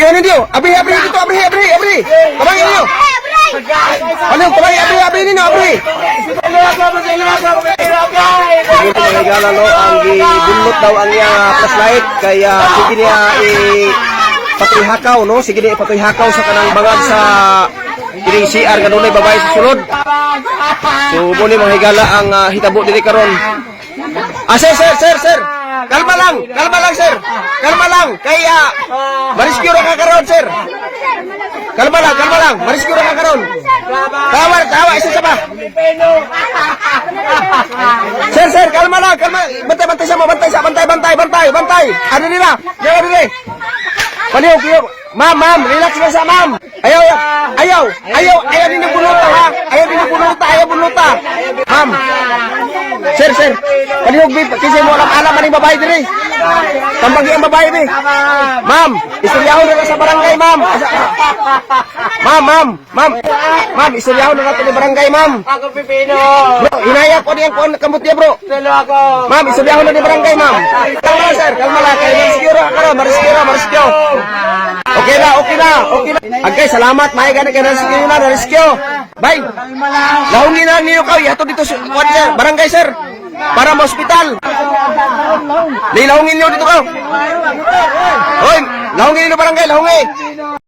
Rescuehan niyo. Abri dito, abri. Tabangin niyo. Ano, abri ninyo, abri. Sige mga higala no, ang gibunot daw ang flashlight kaya sige niya patuyhakaw no, sige niya patuyhakaw sa kanang bangag sa kining CR nga dunay babae sa sulod. So muni mga higala ang hitabo diri karon. Sir. Kalma lang sir. Kalma lang kaya mariskyo ra ka karon sir. Kalma lang, mariskyo ra ka karon. Tawa, isa pa. Sir, kalma lang. Bantay sa mo, bantay. Ano nila? Ano nila? Paliw. Ma'am, relax na sa ma'am. Ayaw din yung buluta ha. Ayaw buluta. Ma'am. Sir. Paliw, kasi mo alam ang babae diri. Tambagi ang babae ni. Ma'am, istoryahon na sa barangay, ma'am. Ma'am, istoryahon na natin sa barangay, ma'am. Ako pipino. Bro, hinaya ko niyan ko kamot niya, bro. Talo ako. Ma'am, istoryahon na ni barangay, ma'am. Kalma lang, sir. Kalma lang. Mariskyo. Okay na. Agay, salamat. May gana ka na rescue. Bye. Lahungin na niyo kayo. Yato dito sa barangay, sir. Para sa ospital. Lahungin niyo dito kayo. Hoy, lahungin niyo barangay, lahungin.